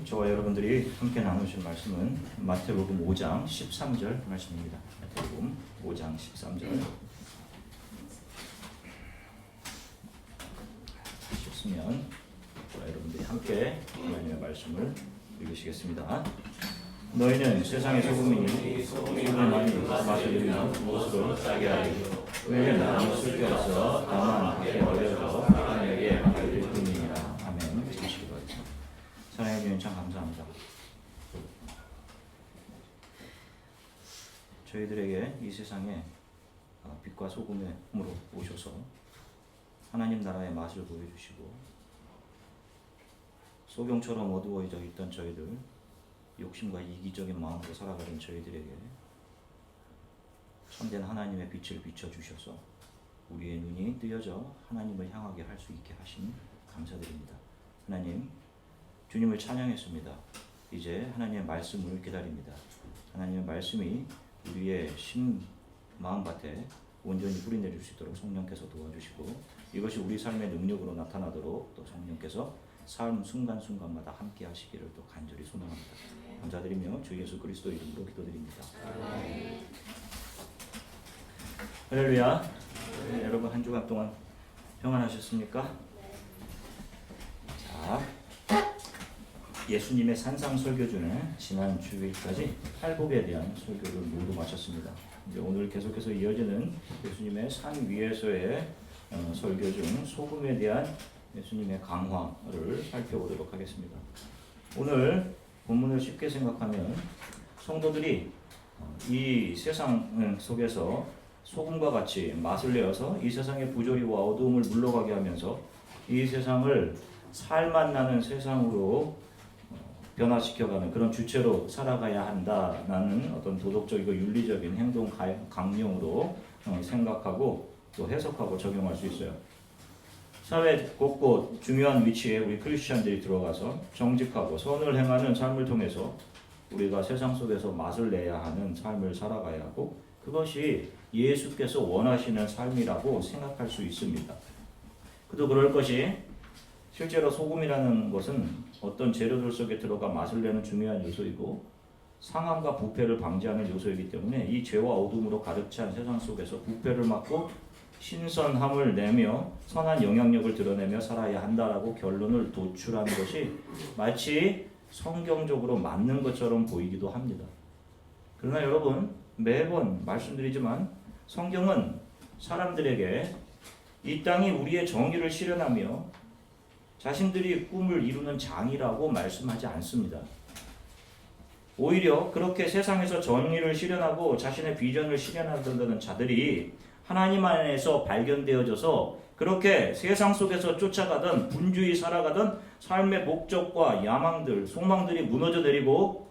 저와 여러분들이 함께 나누실 말씀은 마태복음 5장 13절 말씀입니다. 마태복음 5장 13절. 하셨으면 저와 여러분들이 함께 하나님의 말씀을 읽으시겠습니다. 너희는 세상의 소금이니 소금이 많이 맛을 잃으면 무엇으로 짜게 하리요. 왜 나무 쓸데없어 다만 밖에 얼려서 하나님에게 맡길 뿐이니라. 아멘. 잠시 기도하겠습니다. 사랑해 주님 참 감사합니다. 저희들에게 이 세상에 빛과 소금으로 오셔서 하나님 나라의 맛을 보여주시고 소경처럼 어두워져 있던 저희들, 욕심과 이기적인 마음으로 살아가는 저희들에게 참된 하나님의 빛을 비춰주셔서 우리의 눈이 뜨여져 하나님을 향하게 할 수 있게 하신 감사드립니다. 하나님, 주님을 찬양했습니다. 이제 하나님의 말씀을 기다립니다. 하나님의 말씀이 우리의 마음밭에 온전히 뿌리내릴 수 있도록 성령께서 도와주시고 이것이 우리 삶의 능력으로 나타나도록 또 성령께서 삶 순간순간마다 함께 하시기를 또 간절히 소망합니다. 감사드리며 주 예수 그리스도 이름으로 기도드립니다. 할렐루야. 네, 여러분 한 주간 동안 평안하셨습니까? 자, 예수님의 산상설교주는 지난 주일까지 팔복에 대한 설교를 모두 마쳤습니다. 이제 오늘 계속해서 이어지는 예수님의 산 위에서의 설교 중 소금에 대한 예수님의 강화를 살펴보도록 하겠습니다. 오늘 본문을 쉽게 생각하면 성도들이 이 세상 속에서 소금과 같이 맛을 내어서 이 세상의 부조리와 어두움을 물러가게 하면서 이 세상을 살맛 나는 세상으로 변화시켜가는 그런 주체로 살아가야 한다라는 어떤 도덕적이고 윤리적인 행동 강령으로 생각하고 또 해석하고 적용할 수 있어요. 사회 곳곳 중요한 위치에 우리 크리스천들이 들어가서 정직하고 선을 행하는 삶을 통해서 우리가 세상 속에서 맛을 내야 하는 삶을 살아가야 하고 그것이 예수께서 원하시는 삶이라고 생각할 수 있습니다. 그도 그럴 것이 실제로 소금이라는 것은 어떤 재료들 속에 들어가 맛을 내는 중요한 요소이고 상함과 부패를 방지하는 요소이기 때문에 이 죄와 어둠으로 가득 찬 세상 속에서 부패를 막고 신선함을 내며 선한 영향력을 드러내며 살아야 한다라고 결론을 도출하는 것이 마치 성경적으로 맞는 것처럼 보이기도 합니다. 그러나 여러분 매번 말씀드리지만 성경은 사람들에게 이 땅이 우리의 정의를 실현하며 자신들이 꿈을 이루는 장이라고 말씀하지 않습니다. 오히려 그렇게 세상에서 정의를 실현하고 자신의 비전을 실현하려는 자들이 하나님 안에서 발견되어져서 그렇게 세상 속에서 쫓아가던 분주히 살아가던 삶의 목적과 야망들, 소망들이 무너져 내리고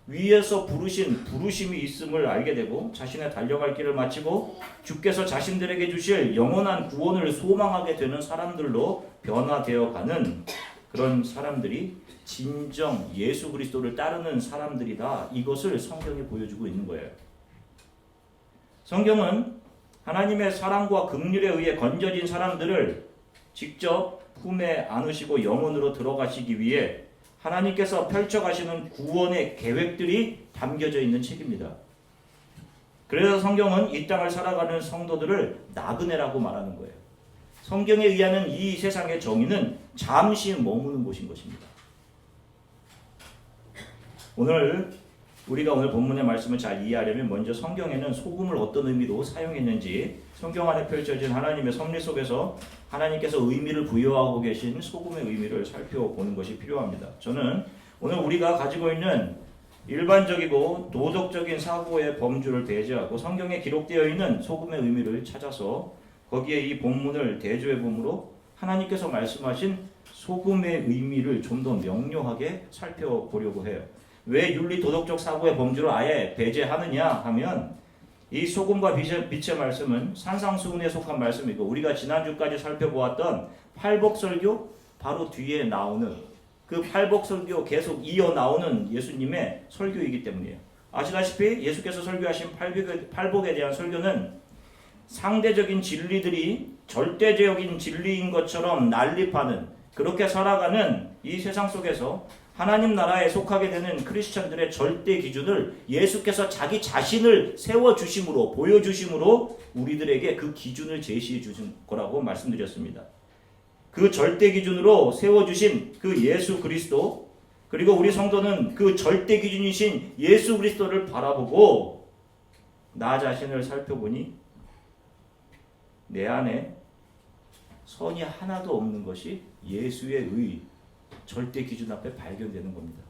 위에서 부르신 부르심이 있음을 알게 되고 자신의 달려갈 길을 마치고 주께서 자신들에게 주실 영원한 구원을 소망하게 되는 사람들로 변화되어 가는 그런 사람들이 진정 예수 그리스도를 따르는 사람들이다. 이것을 성경이 보여주고 있는 거예요. 성경은 하나님의 사랑과 긍휼에 의해 건져진 사람들을 직접 품에 안으시고 영혼으로 들어가시기 위해 하나님께서 펼쳐가시는 구원의 계획들이 담겨져 있는 책입니다. 그래서 성경은 이 땅을 살아가는 성도들을 나그네라고 말하는 거예요. 성경에 의하는 이 세상의 정의는 잠시 머무는 곳인 것입니다. 우리가 오늘 본문의 말씀을 잘 이해하려면 먼저 성경에는 소금을 어떤 의미로 사용했는지 성경 안에 펼쳐진 하나님의 섭리 속에서 하나님께서 의미를 부여하고 계신 소금의 의미를 살펴보는 것이 필요합니다. 저는 오늘 우리가 가지고 있는 일반적이고 도덕적인 사고의 범주를 배제하고 성경에 기록되어 있는 소금의 의미를 찾아서 거기에 이 본문을 대조해 봄으로 하나님께서 말씀하신 소금의 의미를 좀 더 명료하게 살펴보려고 해요. 왜 윤리 도덕적 사고의 범주를 아예 배제하느냐 하면 이 소금과 빛의 말씀은 산상수훈에 속한 말씀이고 우리가 지난주까지 살펴보았던 팔복설교 바로 뒤에 나오는 그 팔복설교 계속 이어 나오는 예수님의 설교이기 때문이에요. 아시다시피 예수께서 설교하신 팔복에 대한 설교는 상대적인 진리들이 절대적인 진리인 것처럼 난립하는 그렇게 살아가는 이 세상 속에서 하나님 나라에 속하게 되는 크리스천들의 절대 기준을 예수께서 자기 자신을 세워주심으로 보여주심으로 우리들에게 그 기준을 제시해 주신 거라고 말씀드렸습니다. 그 절대 기준으로 세워주신 그 예수 그리스도, 그리고 우리 성도는 그 절대 기준이신 예수 그리스도를 바라보고 나 자신을 살펴보니 내 안에 선이 하나도 없는 것이 예수의 의 절대 기준 앞에 발견되는 겁니다.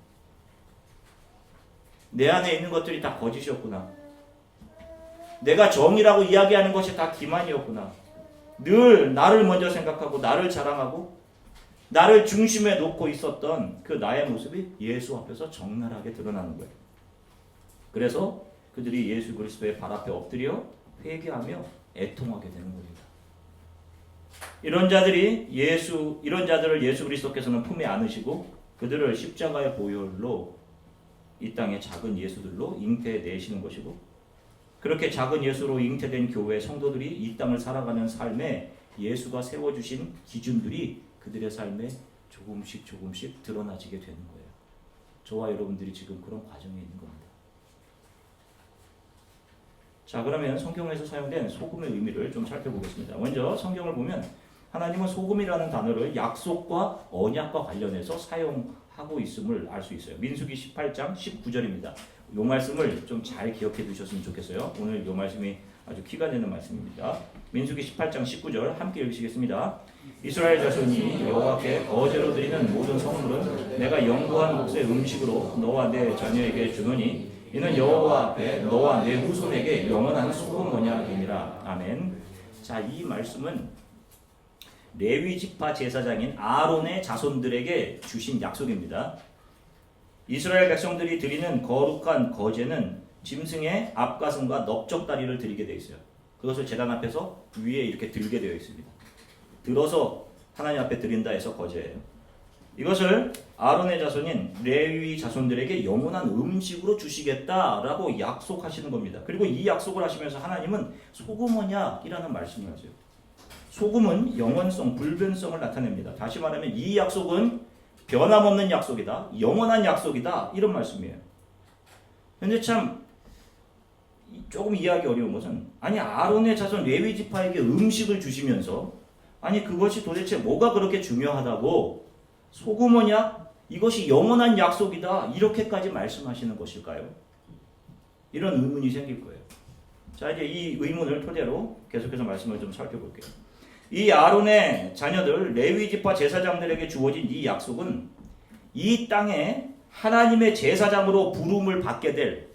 내 안에 있는 것들이 다 거짓이었구나. 내가 정의라고 이야기하는 것이 다 기만이었구나. 늘 나를 먼저 생각하고 나를 자랑하고 나를 중심에 놓고 있었던 그 나의 모습이 예수 앞에서 적나라하게 드러나는 거예요. 그래서 그들이 예수 그리스도의 발 앞에 엎드려 회개하며 애통하게 되는 겁니다. 이런 자들을 예수 그리스도께서는 품에 안으시고 그들을 십자가의 보혈로 이 땅의 작은 예수들로 잉태내시는 것이고, 그렇게 작은 예수로 잉태된 교회 성도들이 이 땅을 살아가는 삶에 예수가 세워주신 기준들이 그들의 삶에 조금씩 드러나지게 되는 거예요. 저와 여러분들이 지금 그런 과정에 있는 겁니다. 자, 그러면 성경에서 사용된 소금의 의미를 좀 살펴보겠습니다. 먼저 성경을 보면 하나님은 소금이라는 단어를 약속과 언약과 관련해서 사용하고 있음을 알 수 있어요. 민수기 18장 19절입니다. 이 말씀을 좀 잘 기억해 두셨으면 좋겠어요. 오늘 이 말씀이 아주 키가 되는 말씀입니다. 민수기 18장 19절 함께 읽으시겠습니다. 이스라엘 자손이 여호와께 거제로 드리는 모든 성물은 내가 영구한 몫의 음식으로 너와 내 자녀에게 주노니 이는 여호와 앞에 너와 내 후손에게 영원한 소금 언약이니라. 아멘. 자, 이 말씀은 레위 지파 제사장인 아론의 자손들에게 주신 약속입니다. 이스라엘 백성들이 드리는 거룩한 거제는 짐승의 앞가슴과 넓적다리를 드리게 되어 있어요. 그것을 제단 앞에서 위에 이렇게 들게 되어 있습니다. 들어서 하나님 앞에 드린다 해서 거제예요. 이것을 아론의 자손인 레위 자손들에게 영원한 음식으로 주시겠다라고 약속하시는 겁니다. 그리고 이 약속을 하시면서 하나님은 소금 언약이라는 말씀을 하세요. 소금은 영원성, 불변성을 나타냅니다. 다시 말하면 이 약속은 변함없는 약속이다, 영원한 약속이다, 이런 말씀이에요. 근데 참 조금 이해하기 어려운 것은, 아니 아론의 자손 레위 지파에게 음식을 주시면서 아니 그것이 도대체 뭐가 그렇게 중요하다고 소금 언약, 이것이 영원한 약속이다, 이렇게까지 말씀하시는 것일까요? 이런 의문이 생길 거예요. 자, 이제 이 의문을 토대로 계속해서 말씀을 좀 살펴볼게요. 이 아론의 자녀들 레위 지파 제사장들에게 주어진 이 약속은 이 땅에 하나님의 제사장으로 부름을 받게 될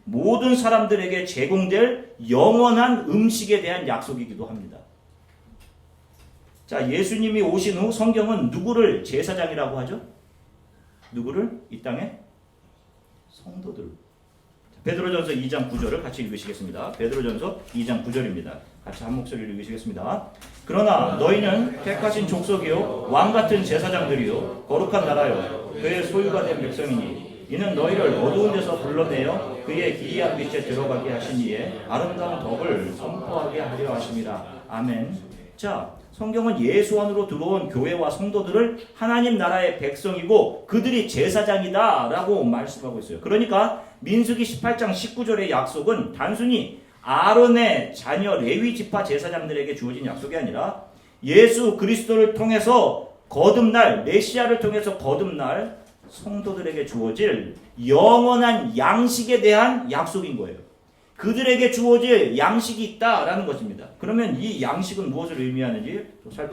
모든 사람들에게 제공될 영원한 음식에 대한 약속이기도 합니다. 자, 예수님이 오신 후 성경은 누구를 제사장이라고 하죠? 누구를? 이 땅에 성도들. 베드로전서 2장 9절을 같이 읽으시겠습니다. 베드로전서 2장 9절입니다. 같이 한 목소리로 읽으시겠습니다. 그러나 너희는 택하신 족속이요 왕같은 제사장들이요 거룩한 나라요 그의 소유가 된 백성이니 이는 너희를 어두운 데서 불러내어 그의 기이한 빛에 들어가게 하신 이에 아름다운 덕을 선포하게 하려 하심이라. 아멘. 자, 성경은 예수 안으로 들어온 교회와 성도들을 하나님 나라의 백성이고 그들이 제사장이다 라고 말씀하고 있어요. 그러니까 민수기 18장 19절의 약속은 단순히 아론의 자녀 레위 지파 제사장들에게 주어진 약속이 아니라 예수 그리스도를 통해서 거듭날, 메시아를 통해서 거듭날 성도들에게 주어질 영원한 양식에 대한 약속인 거예요. 그들에게 주어질 양식이 있다라는 것입니다. 그러면 이 양식은 무엇을 의미하는지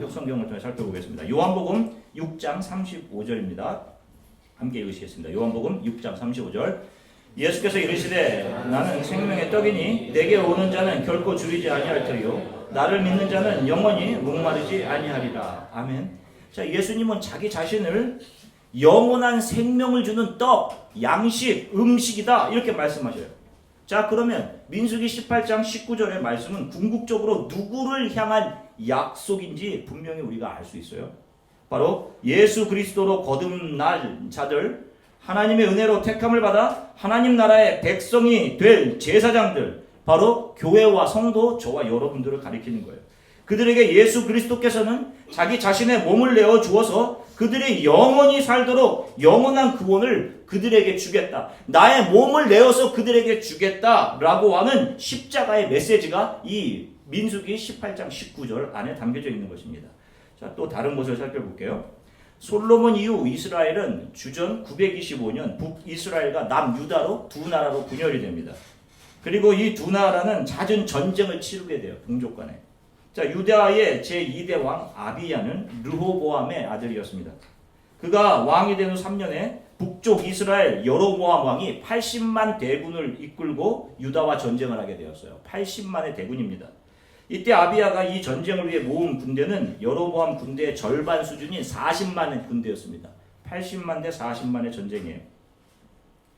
성경을 통해 살펴보겠습니다. 요한복음 6장 35절입니다. 함께 읽으시겠습니다. 요한복음 6장 35절. 예수께서 이르시되 나는 생명의 떡이니 내게 오는 자는 결코 줄이지 아니할 터이요 나를 믿는 자는 영원히 목마르지 아니하리라. 아멘. 자, 예수님은 자기 자신을 영원한 생명을 주는 떡, 양식, 음식이다 이렇게 말씀하셔요. 자, 그러면 민수기 18장 19절의 말씀은 궁극적으로 누구를 향한 약속인지 분명히 우리가 알 수 있어요. 바로 예수 그리스도로 거듭날 자들, 하나님의 은혜로 택함을 받아 하나님 나라의 백성이 될 제사장들, 바로 교회와 성도, 저와 여러분들을 가리키는 거예요. 그들에게 예수 그리스도께서는 자기 자신의 몸을 내어 주어서 그들이 영원히 살도록 영원한 구원을 그들에게 주겠다. 나의 몸을 내어서 그들에게 주겠다라고 하는 십자가의 메시지가 이 민수기 18장 19절 안에 담겨져 있는 것입니다. 자, 또 다른 것을 살펴볼게요. 솔로몬 이후 이스라엘은 주전 925년 북이스라엘과 남유다로 두 나라로 분열이 됩니다. 그리고 이 두 나라는 잦은 전쟁을 치르게 돼요. 동족 간에. 자, 유다의 제2대 왕 아비야는 르호보암의 아들이었습니다. 그가 왕이 된 후 3년에 북쪽 이스라엘 여로보암 왕이 80만 대군을 이끌고 유다와 전쟁을 하게 되었어요. 80만의 대군입니다. 이때 아비야가 이 전쟁을 위해 모은 군대는 여로보암 군대의 절반 수준인 40만의 군대였습니다. 80만 대 40만의 전쟁이에요.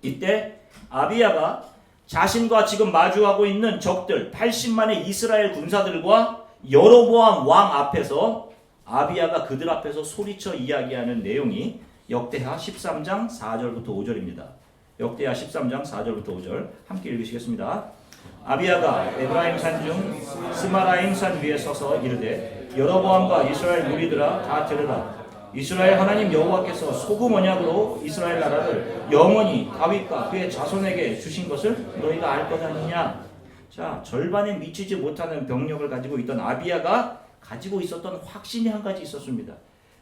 이때 아비야가 자신과 지금 마주하고 있는 적들 80만의 이스라엘 군사들과 여로보암 왕 앞에서 아비야가 그들 앞에서 소리쳐 이야기하는 내용이 역대하 13장 4절부터 5절입니다. 역대하 13장 4절부터 5절 함께 읽으시겠습니다. 아비야가 에브라임 산 중 스마라임 산 위에 서서 이르되 여로보암과 이스라엘 무리들아 다 들으라. 이스라엘 하나님 여호와께서 소금 언약으로 이스라엘 나라를 영원히 다윗과 그의 자손에게 주신 것을 너희가 알 것 아니냐. 자, 절반에 미치지 못하는 병력을 가지고 있던 아비야가 가지고 있었던 확신이 한 가지 있었습니다.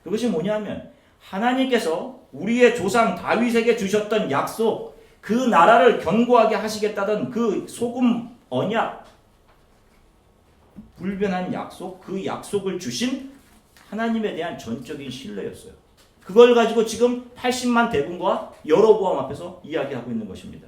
그것이 뭐냐면 하나님께서 우리의 조상 다윗에게 주셨던 약속, 그 나라를 견고하게 하시겠다던 그 소금 언약, 불변한 약속, 그 약속을 주신 하나님에 대한 전적인 신뢰였어요. 그걸 가지고 지금 80만 대군과 여로보암 앞에서 이야기하고 있는 것입니다.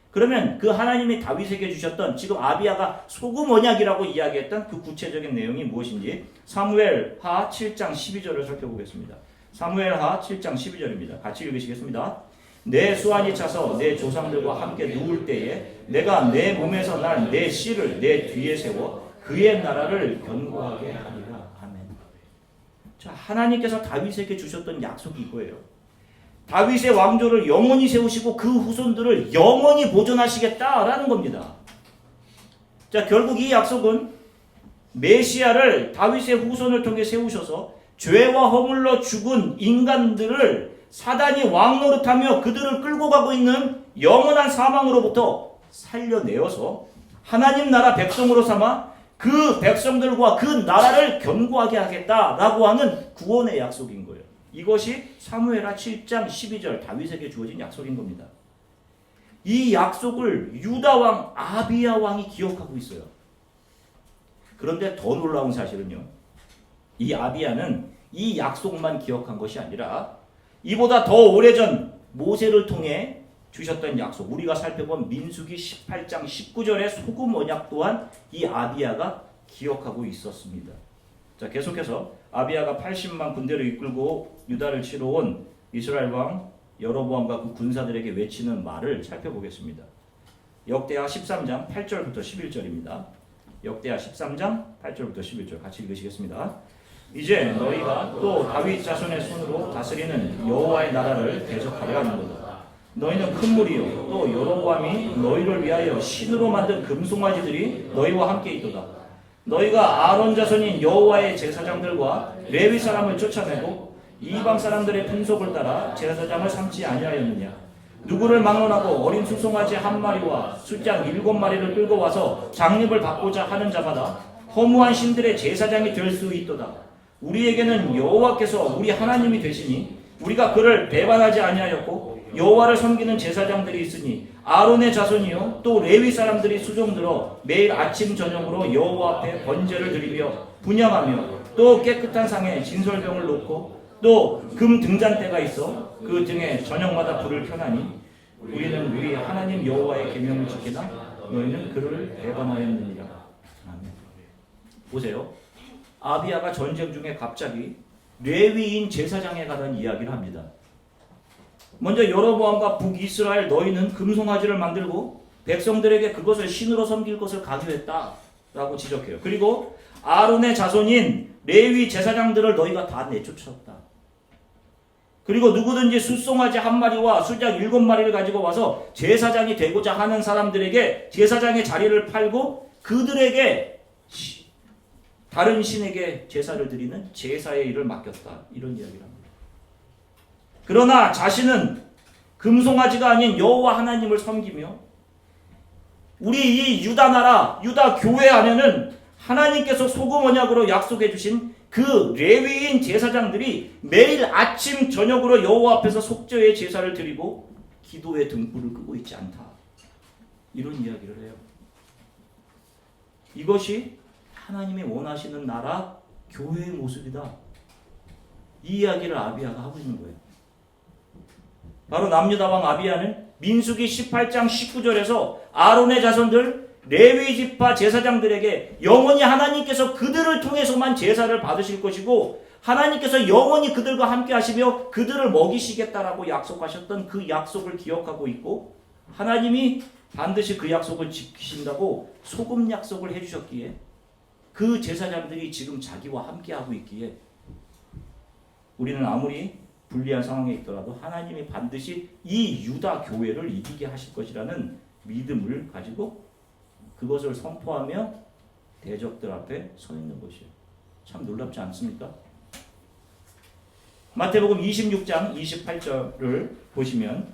그러면 그 하나님이 다윗에게 주셨던 지금 아비야가 소금 언약이라고 이야기했던 그 구체적인 내용이 무엇인지 사무엘하 7장 12절을 살펴보겠습니다. 사무엘하 7장 12절입니다. 같이 읽으시겠습니다. 내 수완이 차서 내 조상들과 함께 누울 때에 내가 내 몸에서 난 내 씨를 내 뒤에 세워 그의 나라를 견고하게 하리라. 아멘. 자, 하나님께서 다윗에게 주셨던 약속이 이거예요. 다윗의 왕조를 영원히 세우시고 그 후손들을 영원히 보존하시겠다라는 겁니다. 자, 결국 이 약속은 메시아를 다윗의 후손을 통해 세우셔서 죄와 허물로 죽은 인간들을 사단이 왕노릇하며 그들을 끌고 가고 있는 영원한 사망으로부터 살려내어서 하나님 나라 백성으로 삼아 그 백성들과 그 나라를 견고하게 하겠다라고 하는 구원의 약속인 거예요. 이것이 사무엘하 7장 12절 다윗에게 주어진 약속인 겁니다. 이 약속을 유다 왕 아비야 왕이 기억하고 있어요. 그런데 더 놀라운 사실은요, 이 아비야는 이 약속만 기억한 것이 아니라 이보다 더 오래전 모세를 통해 주셨던 약속, 우리가 살펴본 민수기 18장 19절의 소금 언약 또한 이 아비야가 기억하고 있었습니다. 자, 계속해서 아비야가 80만 군대를 이끌고 유다를 치러 온 이스라엘 왕 여로보암과 그 군사들에게 외치는 말을 살펴보겠습니다. 역대하 13장 8절부터 11절입니다. 역대하 13장 8절부터 11절 같이 읽으시겠습니다. 이제 너희가 또 다윗 자손의 손으로 다스리는 여호와의 나라를 대적하려 하는도다. 너희는 큰 무리요 또 여로보암이 너희를 위하여 신으로 만든 금송아지들이 너희와 함께 있도다. 너희가 아론 자손인 여호와의 제사장들과 레위 사람을 쫓아내고 이방 사람들의 풍속을 따라 제사장을 삼지 아니하였느냐. 누구를 막론하고 어린 수송아지 한 마리와 숫양 7마리를 끌고 와서 장립을 받고자 하는 자마다 허무한 신들의 제사장이 될 수 있도다. 우리에게는 여호와께서 우리 하나님이 되시니 우리가 그를 배반하지 아니하였고 여호와를 섬기는 제사장들이 있으니 아론의 자손이요 또 레위 사람들이 수종들어 매일 아침 저녁으로 여호와 앞에 번제를 드리며 분향하며 또 깨끗한 상에 진설병을 놓고 또 금 등잔대가 있어 그 등에 저녁마다 불을 켜나니 우리는 우리 하나님 여호와의 계명을 지키나 너희는 그를 배반하였느니라. 아멘. 보세요. 아비야가 전쟁 중에 갑자기 레위인 제사장에 관한 이야기를 합니다. 먼저 여로보암과 북이스라엘 너희는 금송아지를 만들고 백성들에게 그것을 신으로 섬길 것을 강요했다라고 지적해요. 그리고 아론의 자손인 레위 제사장들을 너희가 다 내쫓았다. 그리고 누구든지 숫송아지 한 마리와 숫양 7마리를 가지고 와서 제사장이 되고자 하는 사람들에게 제사장의 자리를 팔고 그들에게 다른 신에게 제사를 드리는 제사의 일을 맡겼다. 이런 이야기를 합니다. 그러나 자신은 금송아지가 아닌 여호와 하나님을 섬기며 우리 이 유다 나라, 유다 교회 안에는 하나님께서 소금 언약으로 약속해 주신 그 레위인 제사장들이 매일 아침 저녁으로 여호와 앞에서 속죄의 제사를 드리고 기도의 등불을 끄고 있지 않다. 이런 이야기를 해요. 이것이 하나님이 원하시는 나라 교회의 모습이다. 이 이야기를 아비야가 하고 있는 거예요. 바로 남유다 왕 아비야는 민수기 18장 19절에서 아론의 자손들 레위 지파 제사장들에게 영원히 하나님께서 그들을 통해서만 제사를 받으실 것이고 하나님께서 영원히 그들과 함께 하시며 그들을 먹이시겠다라고 약속하셨던 그 약속을 기억하고 있고 하나님이 반드시 그 약속을 지키신다고 소금 약속을 해주셨기에 그 제사장들이 지금 자기와 함께하고 있기에 우리는 아무리 불리한 상황에 있더라도 하나님이 반드시 이 유다 교회를 이기게 하실 것이라는 믿음을 가지고 그것을 선포하며 대적들 앞에 서 있는 것이에요. 참 놀랍지 않습니까? 마태복음 26장 28절을 보시면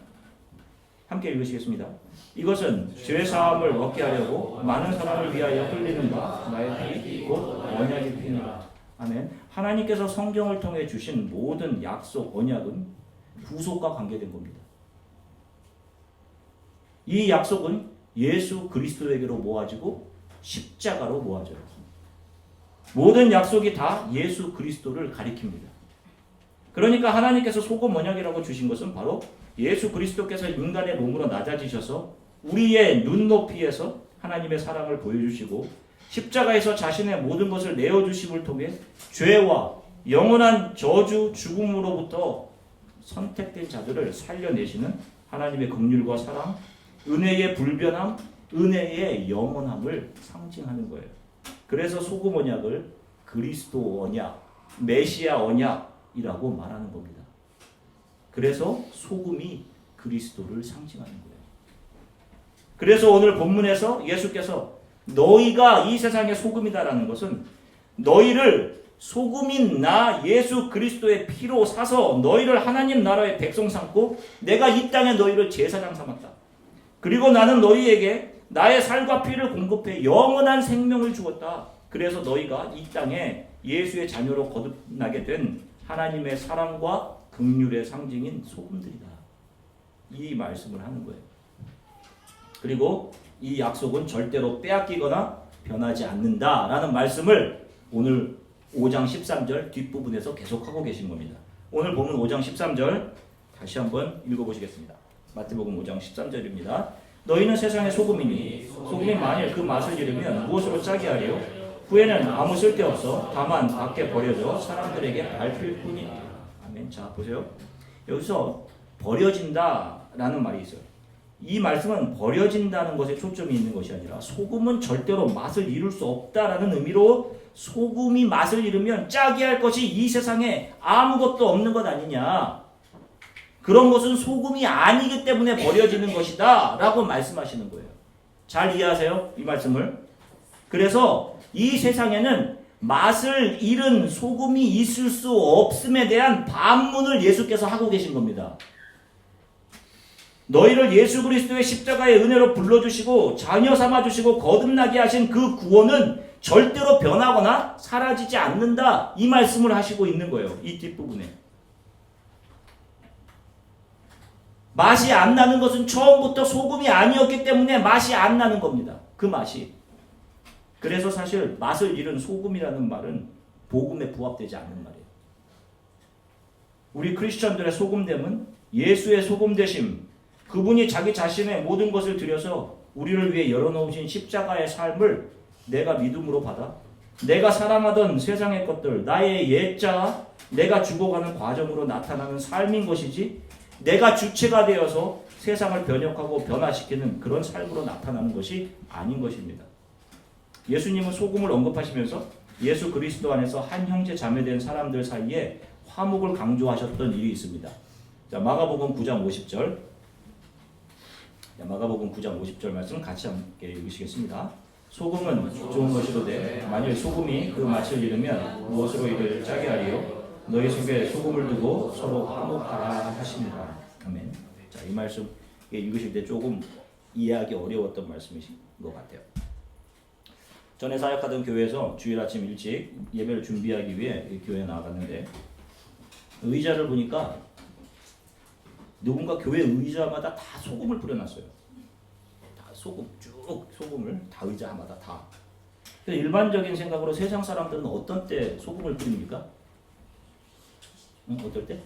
함께 읽으시겠습니다. 이것은 죄사함을 얻게 하려고 많은 사람을 위하여 흘리는 바 나의 피 곧 언약의 피니라. 아멘. 하나님께서 성경을 통해 주신 모든 약속, 언약은 구속과 관계된 겁니다. 이 약속은 예수 그리스도에게로 모아지고 십자가로 모아져요. 모든 약속이 다 예수 그리스도를 가리킵니다. 그러니까 하나님께서 소금 언약이라고 주신 것은 바로 예수 그리스도께서 인간의 몸으로 낮아지셔서 우리의 눈높이에서 하나님의 사랑을 보여주시고 십자가에서 자신의 모든 것을 내어주심을 통해 죄와 영원한 저주 죽음으로부터 선택된 자들을 살려내시는 하나님의 긍휼과 사랑, 은혜의 불변함, 은혜의 영원함을 상징하는 거예요. 그래서 소금 언약을 그리스도 언약, 메시아 언약이라고 말하는 겁니다. 그래서 소금이 그리스도를 상징하는 거예요. 그래서 오늘 본문에서 예수께서 너희가 이 세상의 소금이다라는 것은 너희를 소금인 나 예수 그리스도의 피로 사서 너희를 하나님 나라의 백성 삼고 내가 이 땅에 너희를 제사장 삼았다. 그리고 나는 너희에게 나의 살과 피를 공급해 영원한 생명을 주었다. 그래서 너희가 이 땅에 예수의 자녀로 거듭나게 된 하나님의 사랑과 긍휼의 상징인 소금들이다. 이 말씀을 하는 거예요. 그리고 이 약속은 절대로 빼앗기거나 변하지 않는다라는 말씀을 오늘 5장 13절 뒷부분에서 계속하고 계신 겁니다. 오늘 보면 5장 13절 다시 한번 읽어보시겠습니다. 마태복음 5장 13절입니다. 너희는 세상의 소금이니 소금이 만일 그 맛을 잃으면 무엇으로 짜게 하리요? 후에는 아무 쓸데없어 다만 밖에 버려져 사람들에게 밟힐 뿐이니. 아멘. 자 보세요. 여기서 버려진다라는 말이 있어요. 이 말씀은 버려진다는 것에 초점이 있는 것이 아니라 소금은 절대로 맛을 잃을 수 없다라는 의미로 소금이 맛을 잃으면 짜게 할 것이 이 세상에 아무것도 없는 것 아니냐. 그런 것은 소금이 아니기 때문에 버려지는 것이다 라고 말씀하시는 거예요. 잘 이해하세요? 이 말씀을. 그래서 이 세상에는 맛을 잃은 소금이 있을 수 없음에 대한 반문을 예수께서 하고 계신 겁니다. 너희를 예수 그리스도의 십자가의 은혜로 불러주시고 자녀 삼아주시고 거듭나게 하신 그 구원은 절대로 변하거나 사라지지 않는다. 이 말씀을 하시고 있는 거예요. 이 뒷부분에. 맛이 안 나는 것은 처음부터 소금이 아니었기 때문에 맛이 안 나는 겁니다. 그 맛이. 그래서 사실 맛을 잃은 소금이라는 말은 복음에 부합되지 않는 말이에요. 우리 크리스천들의 소금됨은 예수의 소금되심, 그분이 자기 자신의 모든 것을 들여서 우리를 위해 열어놓으신 십자가의 삶을 내가 믿음으로 받아 내가 사랑하던 세상의 것들, 나의 옛자, 내가 죽어가는 과정으로 나타나는 삶인 것이지 내가 주체가 되어서 세상을 변혁하고 변화시키는 그런 삶으로 나타나는 것이 아닌 것입니다. 예수님은 소금을 언급하시면서 예수 그리스도 안에서 한 형제 자매된 사람들 사이에 화목을 강조하셨던 일이 있습니다. 자, 마가복음 9장 50절. 마가복음 9장 50절 말씀 같이 함께 읽으시겠습니다. 소금은 좋은 것이로되 만일 소금이 그 맛을 잃으면 무엇으로 이를 짜게 하리요? 너희 속에 소금을 두고 서로 화목하라 하십니다. 아멘. 자, 이 말씀 읽으실 때 조금 이해하기 어려웠던 말씀이신 것 같아요. 전에 사역하던 교회에서 주일 아침 일찍 예배를 준비하기 위해 교회에 나갔는데 의자를 보니까 누군가 교회 의자마다 다 소금을 뿌려놨어요. 다 소금, 쭉 소금을 다 의자마다 다. 일반적인 생각으로 세상 사람들은 어떤 때 소금을 뿌립니까? 어떨 때?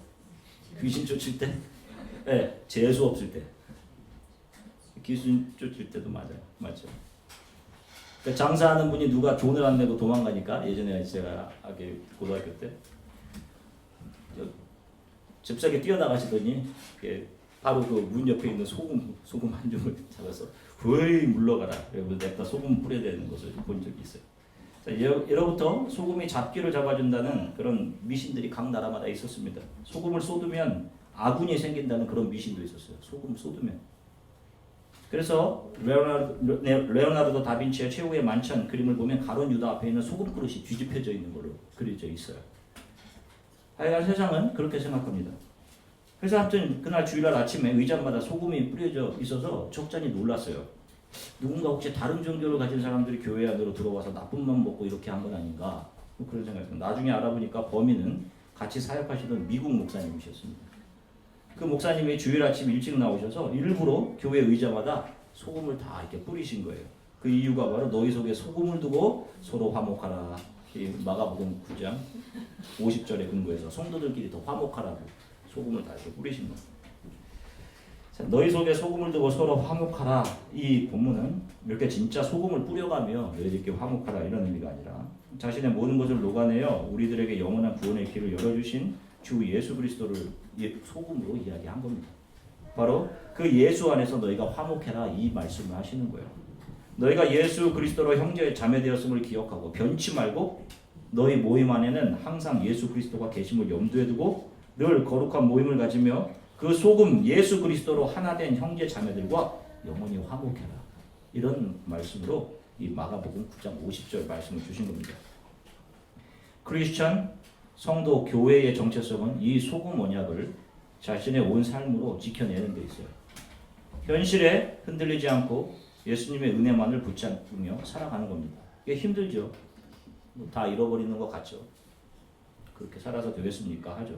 귀신 쫓을 때? 네, 재수 없을 때. 귀신 쫓을 때도 맞아요. 맞죠? 그러니까 장사하는 분이 누가 돈을 안 내고 도망가니까 예전에 제가 고등학교 때 잽싸게 뛰어나가시더니 바로 그 문 옆에 있는 소금 한 줌을 잡아서 거의 물러가라. 그리고 내가 소금 뿌려야 되는 것을 본 적이 있어요. 예로부터 소금이 잡기를 잡아준다는 그런 미신들이 각 나라마다 있었습니다. 소금을 쏟으면 아군이 생긴다는 그런 미신도 있었어요. 소금 쏟으면. 그래서 레오나르도 다빈치의 최후의 만찬 그림을 보면 가론 유다 앞에 있는 소금 그릇이 뒤집혀져 있는 걸로 그려져 있어요. 하여간 세상은 그렇게 생각합니다. 그래서 아무튼 그날 주일날 아침에 의자마다 소금이 뿌려져 있어서 적잖이 놀랐어요. 누군가 혹시 다른 종교를 가진 사람들이 교회 안으로 들어와서 나쁜 맘 먹고 이렇게 한 건 아닌가 그런 생각이 나중에 알아보니까 범인은 같이 사역하시던 미국 목사님이셨습니다. 그 목사님이 주일 아침 일찍 나오셔서 일부러 교회 의자마다 소금을 다 이렇게 뿌리신 거예요. 그 이유가 바로 너희 속에 소금을 두고 서로 화목하라. 마가복음 9장 50절에 근거해서 성도들끼리 더 화목하라고 소금을 다 이렇게 뿌리신 거예요. 너희 속에 소금을 두고 서로 화목하라. 이 본문은 이렇게 진짜 소금을 뿌려가며 너희들끼리 화목하라 이런 의미가 아니라 자신의 모든 것을 녹아내어 우리들에게 영원한 구원의 길을 열어주신 주 예수 그리스도를 소금으로 이야기한 겁니다. 바로 그 예수 안에서 너희가 화목해라 이 말씀을 하시는 거예요. 너희가 예수 그리스도로 형제 자매 되었음을 기억하고 변치 말고 너희 모임 안에는 항상 예수 그리스도가 계심을 염두에 두고 늘 거룩한 모임을 가지며 그 소금 예수 그리스도로 하나 된 형제 자매들과 영원히 화목해라. 이런 말씀으로 이 마가복음 9장 50절 말씀을 주신 겁니다. 크리스천 성도 교회의 정체성은 이 소금 언약을 자신의 온 삶으로 지켜내는 데 있어요. 현실에 흔들리지 않고 예수님의 은혜만을 붙잡으며 살아가는 겁니다. 이게 힘들죠. 다 잃어버리는 것 같죠. 그렇게 살아서 되겠습니까? 하죠.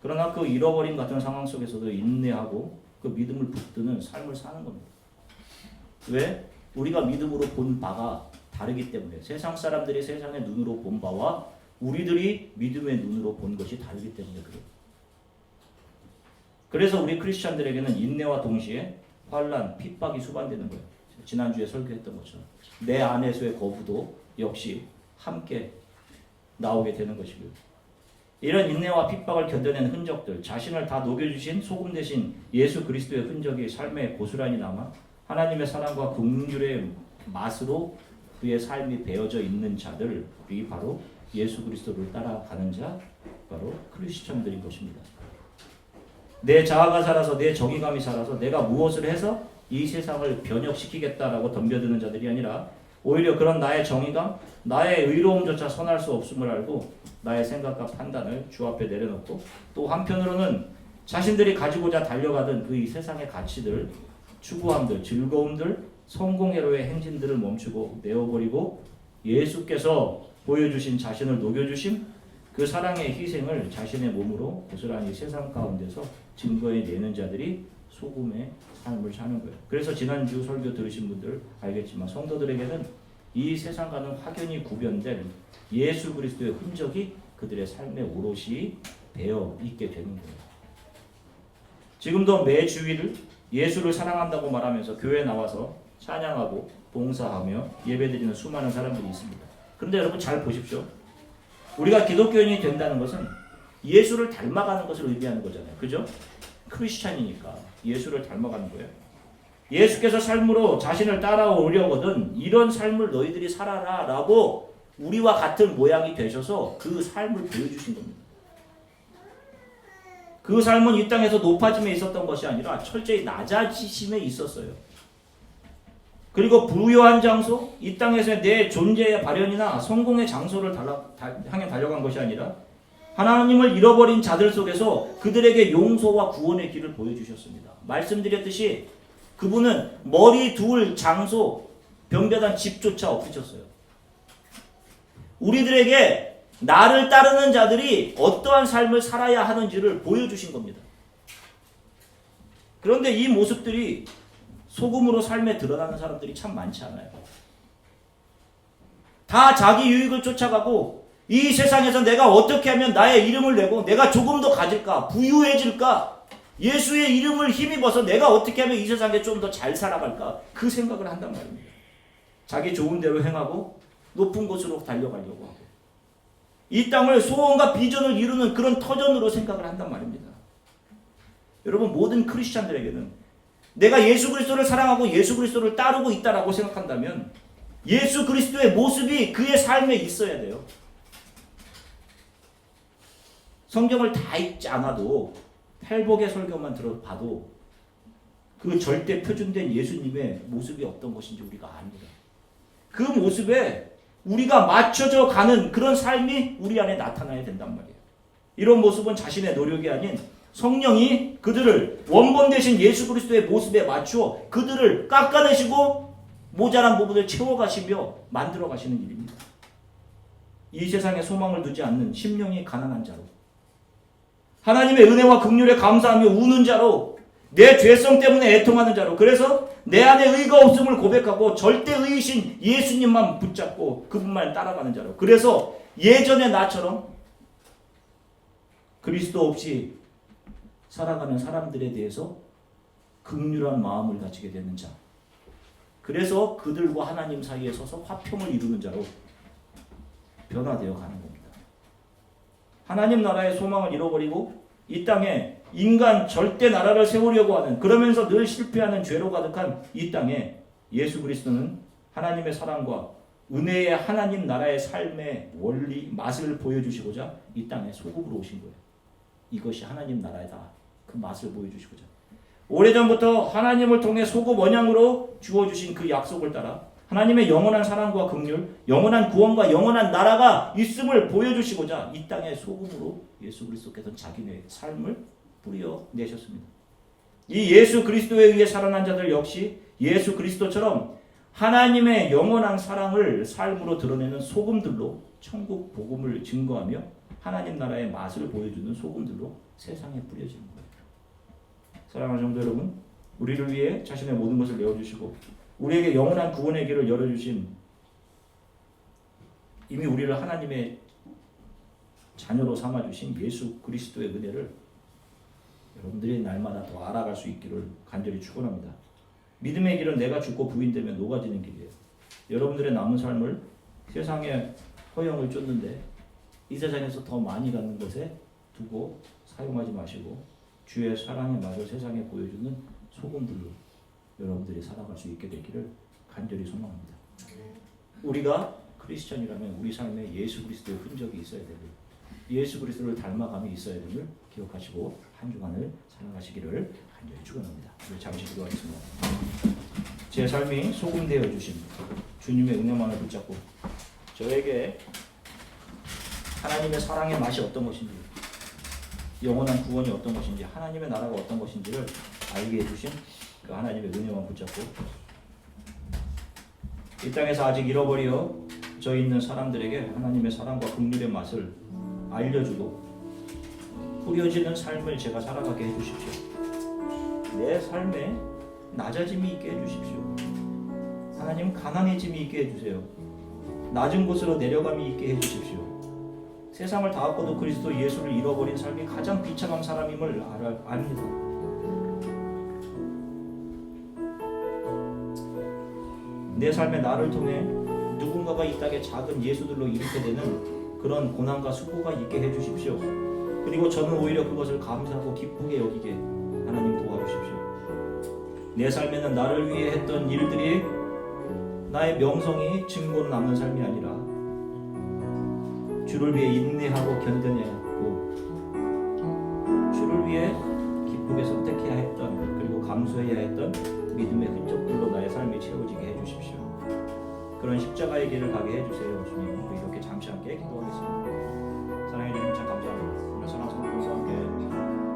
그러나 그 잃어버림 같은 상황 속에서도 인내하고 그 믿음을 붙드는 삶을 사는 겁니다. 왜? 우리가 믿음으로 본 바가 다르기 때문에 세상 사람들이 세상의 눈으로 본 바와 우리들이 믿음의 눈으로 본 것이 다르기 때문에 그래요. 그래서 우리 크리스찬들에게는 인내와 동시에 환난, 핍박이 수반되는 거예요. 지난주에 설교했던 것처럼 내 안에서의 거부도 역시 함께 나오게 되는 것이고요. 이런 인내와 핍박을 견뎌낸 흔적들, 자신을 다 녹여주신 소금 대신 예수 그리스도의 흔적이 삶에 고스란히 남아 하나님의 사랑과 긍휼의 맛으로 그의 삶이 배어져 있는 자들이 바로 예수 그리스도를 따라가는 자, 바로 크리스천들인 것입니다. 내 자아가 살아서 내 정의감이 살아서 내가 무엇을 해서 이 세상을 변혁시키겠다라고 덤벼드는 자들이 아니라 오히려 그런 나의 정의감, 나의 의로움조차 선할 수 없음을 알고 나의 생각과 판단을 주 앞에 내려놓고 또 한편으로는 자신들이 가지고자 달려가던 그 이 세상의 가치들, 추구함들, 즐거움들, 성공회로의 행진들을 멈추고 내어버리고 예수께서 보여주신 자신을 녹여주신 그 사랑의 희생을 자신의 몸으로 고스란히 세상 가운데서 증거해내는 자들이 소금의 삶을 사는 거예요. 그래서 지난주 설교 들으신 분들 알겠지만 성도들에게는 이 세상과는 확연히 구별된 예수 그리스도의 흔적이 그들의 삶에 오롯이 배어 있게 되는 거예요. 지금도 매 주일을 예수를 사랑한다고 말하면서 교회에 나와서 찬양하고 봉사하며 예배드리는 수많은 사람들이 있습니다. 그런데 여러분 잘 보십시오. 우리가 기독교인이 된다는 것은 예수를 닮아가는 것을 의미하는 거잖아요. 그죠? 크리스찬이니까 예수를 닮아가는 거예요. 예수께서 삶으로 자신을 따라오려거든 이런 삶을 너희들이 살아라 라고 우리와 같은 모양이 되셔서 그 삶을 보여주신 겁니다. 그 삶은 이 땅에서 높아짐에 있었던 것이 아니라 철저히 낮아지심에 있었어요. 그리고 부유한 장소, 이 땅에서의 내 존재의 발현이나 성공의 장소를 향해 달려간 것이 아니라 하나님을 잃어버린 자들 속에서 그들에게 용서와 구원의 길을 보여주셨습니다. 말씀드렸듯이 그분은 머리 둘 장소, 병변한 집조차 없으셨어요. 우리들에게 나를 따르는 자들이 어떠한 삶을 살아야 하는지를 보여주신 겁니다. 그런데 이 모습들이 소금으로 삶에 드러나는 사람들이 참 많지 않아요. 다 자기 유익을 쫓아가고 이 세상에서 내가 어떻게 하면 나의 이름을 내고 내가 조금 더 가질까, 부유해질까, 예수의 이름을 힘입어서 내가 어떻게 하면 이 세상에 좀 더 잘 살아갈까, 그 생각을 한단 말입니다. 자기 좋은 대로 행하고 높은 곳으로 달려가려고 하고 이 땅을 소원과 비전을 이루는 그런 터전으로 생각을 한단 말입니다. 여러분, 모든 크리스찬들에게는 내가 예수 그리스도를 사랑하고 예수 그리스도를 따르고 있다라고 생각한다면 예수 그리스도의 모습이 그의 삶에 있어야 돼요. 성경을 다 읽지 않아도 팔복의 설교만 들어봐도 그 절대 표준된 예수님의 모습이 어떤 것인지 우리가 압니다. 그 모습에 우리가 맞춰져 가는 그런 삶이 우리 안에 나타나야 된단 말이에요. 이런 모습은 자신의 노력이 아닌 성령이 그들을 원본 되신 예수 그리스도의 모습에 맞추어 그들을 깎아내시고 모자란 부분을 채워가시며 만들어 가시는 일입니다. 이 세상에 소망을 두지 않는 심령이 가난한 자로, 하나님의 은혜와 긍휼에 감사하며 우는 자로, 내 죄성 때문에 애통하는 자로, 그래서 내 안에 의가 없음을 고백하고 절대의이신 예수님만 붙잡고 그분만 따라가는 자로, 그래서 예전의 나처럼 그리스도 없이 살아가는 사람들에 대해서 긍휼한 마음을 가지게 되는 자, 그래서 그들과 하나님 사이에 서서 화평을 이루는 자로 변화되어 가는 겁니다. 하나님 나라의 소망을 잃어버리고 이 땅에 인간 절대 나라를 세우려고 하는, 그러면서 늘 실패하는 죄로 가득한 이 땅에 예수 그리스도는 하나님의 사랑과 은혜의 하나님 나라의 삶의 원리, 맛을 보여주시고자 이 땅에 소금으로 오신 거예요. 이것이 하나님 나라이다. 그 맛을 보여주시고자. 오래전부터 하나님을 통해 소금 원양으로 주어주신 그 약속을 따라 하나님의 영원한 사랑과 긍휼, 영원한 구원과 영원한 나라가 있음을 보여주시고자 이 땅에 소금으로 예수 그리스도께서는 자기의 삶을 뿌려내셨습니다. 이 예수 그리스도에 의해 살아난 자들 역시 예수 그리스도처럼 하나님의 영원한 사랑을 삶으로 드러내는 소금들로 천국 복음을 증거하며 하나님 나라의 맛을 보여주는 소금들로 세상에 뿌려지는 거예요. 사랑하는 성도 여러분, 우리를 위해 자신의 모든 것을 내어주시고 우리에게 영원한 구원의 길을 열어주신, 이미 우리를 하나님의 자녀로 삼아주신 예수 그리스도의 은혜를 여러분들이 날마다 더 알아갈 수 있기를 간절히 축원합니다. 믿음의 길은 내가 죽고 부인되면 녹아지는 길이에요. 여러분들의 남은 삶을 세상에 허영을 쫓는데 이 세상에서 더 많이 갖는 것에 두고 사용하지 마시고 주의 사랑의 맛을 세상에 보여주는 소금들로 여러분들이 살아갈 수 있게 되기를 간절히 소망합니다. 우리가 크리스천이라면 우리 삶에 예수 그리스도의 흔적이 있어야 되고 예수 그리스도를 닮아감이 있어야 됨을 기억하시고 한 주간을 살아가시기를 간절히 축원합니다. 우리 잠시 기도하겠습니다. 제 삶이 소금 되어 주신 주님의 은혜만을 붙잡고 저에게 하나님의 사랑의 맛이 어떤 것인지, 영원한 구원이 어떤 것인지, 하나님의 나라가 어떤 것인지를 알게 해주신 그 하나님의 은혜만 붙잡고 이 땅에서 아직 잃어버려 있는 사람들에게 하나님의 사랑과 긍휼의 맛을 알려주고 뿌려지는 삶을 제가 살아가게 해주십시오. 내 삶에 낮아짐이 있게 해주십시오. 하나님, 가난해짐이 있게 해주세요. 낮은 곳으로 내려감이 있게 해주십시오. 세상을 다 갖고도 그리스도 예수를 잃어버린 삶이 가장 비참한 사람임을 압니다. 내 삶의 나를 통해 누군가가 이 땅에 작은 예수들로 이렇게 되는 그런 고난과 수고가 있게 해주십시오. 그리고 저는 오히려 그것을 감사하고 기쁘게 여기게 하나님 도와주십시오. 내 삶에는 나를 위해 했던 일들이 나의 명성이 증거로 남는 삶이 아니라 주를 위해 인내하고 견뎌내고 주를 위해 기쁘게 선택해야 했던, 그리고 감수해야 했던 믿음의 흔적들로 나의 삶이 채워지게 해주십시오. 그런 십자가의 길을 가게 해주세요. 주님, 우리 이렇게 잠시 함께 기도하겠습니다. 사랑해 주님 참 감사합니다. 오늘 선한 성도들과 함께